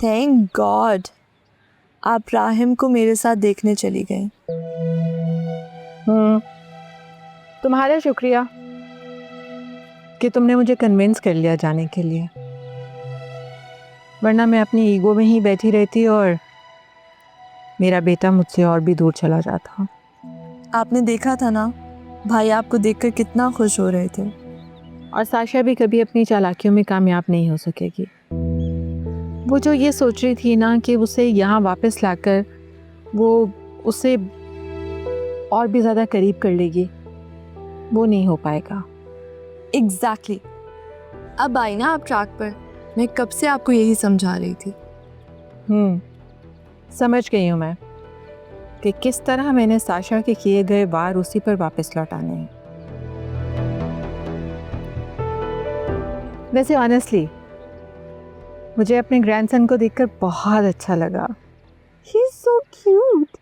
Thank God आप राहिम को मेरे साथ देखने चली गई। तुम्हारा शुक्रिया कि तुमने मुझे कन्विंस कर लिया जाने के लिए, वरना मैं अपनी ईगो में ही बैठी रहती और मेरा बेटा मुझसे और भी दूर चला जाता। आपने देखा था ना भाई आपको देखकर कितना खुश हो रहे थे। और साशा भी कभी अपनी चालाकियों में कामयाब नहीं हो सकेगी। वो जो ये सोच रही थी ना कि उसे यहाँ वापस लाकर वो उसे और भी ज़्यादा करीब कर लेगी, वो नहीं हो पाएगा। एग्जैक्टली अब आई ना आप ट्रैक पर। मैं कब से आपको यही समझा रही थी। समझ गई हूँ मैं कि किस तरह मैंने साशा के किए गए वार उसी पर वापस लौटाने हैं। वैसे ऑनेस्टली मुझे अपने ग्रैंडसन को देखकर बहुत अच्छा लगा। He is so cute.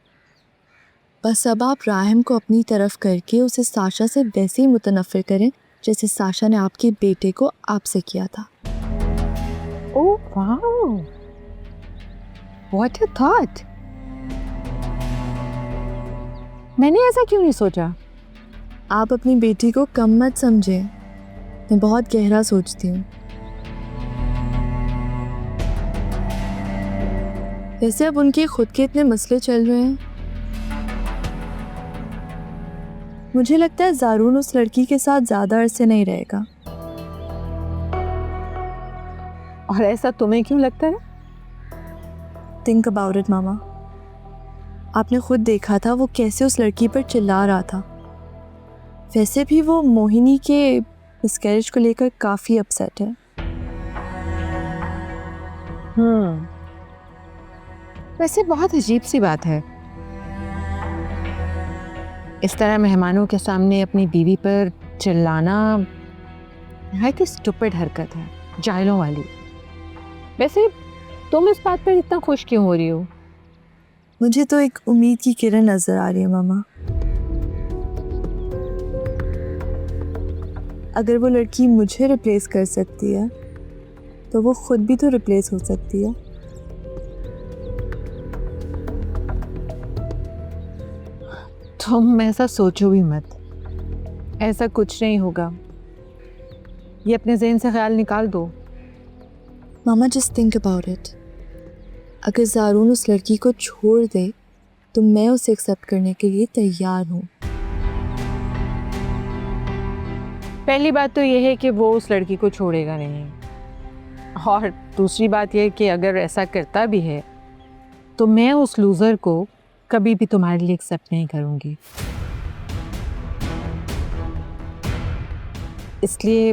बस अब आप राहिम को अपनी तरफ करके उसे साशा से वैसे ही मुतनफ़िर करें जैसे साशा ने आपके बेटे को आपसे किया था। Oh wow, what a thought. मैंने ऐसा क्यों नहीं सोचा? आप अपनी बेटी को कम मत समझें, मैं बहुत गहरा सोचती हूँ। वैसे अब उनके खुद के इतने मसले चल रहे हैं, मुझे लगता है ज़ारून उस लड़की के साथ ज़्यादा अरसे नहीं रहेगा। और ऐसा तुम्हें क्यों लगता है? थिंक अबाउट इट मामा। आपने खुद देखा था वो कैसे उस लड़की पर चिल्ला रहा था। वैसे भी वो मोहिनी के मिसकैरेज को लेकर काफ़ी अपसेट है। वैसे बहुत अजीब सी बात है, इस तरह मेहमानों के सामने अपनी बीवी पर चिल्लाना एक स्टूपिड हरकत है, जाहिलों वाली। वैसे तुम इस बात पर इतना खुश क्यों हो रही हो? मुझे तो एक उम्मीद की किरण नजर आ रही है मामा। अगर वो लड़की मुझे रिप्लेस कर सकती है तो वो खुद भी तो रिप्लेस हो सकती है। तुम ऐसा सोचो भी मत, ऐसा कुछ नहीं होगा। ये अपने ज़हन से ख्याल निकाल दो। मामा जस्ट थिंक अबाउट इट। अगर ज़ारून उस लड़की को छोड़ दे तो मैं उसे एक्सेप्ट करने के लिए तैयार हूँ। पहली बात तो यह है कि वो उस लड़की को छोड़ेगा नहीं, और दूसरी बात यह कि अगर ऐसा करता भी है तो मैं उस लूज़र को कभी भी तुम्हारे लिए एक्सेप्ट नहीं करूँगी। इसलिए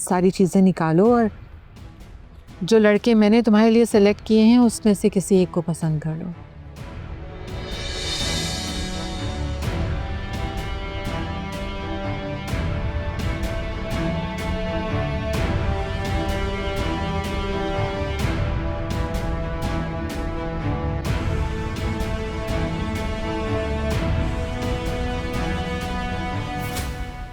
सारी चीज़ें निकालो और जो लड़के मैंने तुम्हारे लिए सेलेक्ट किए हैं उसमें से किसी एक को पसंद कर लो।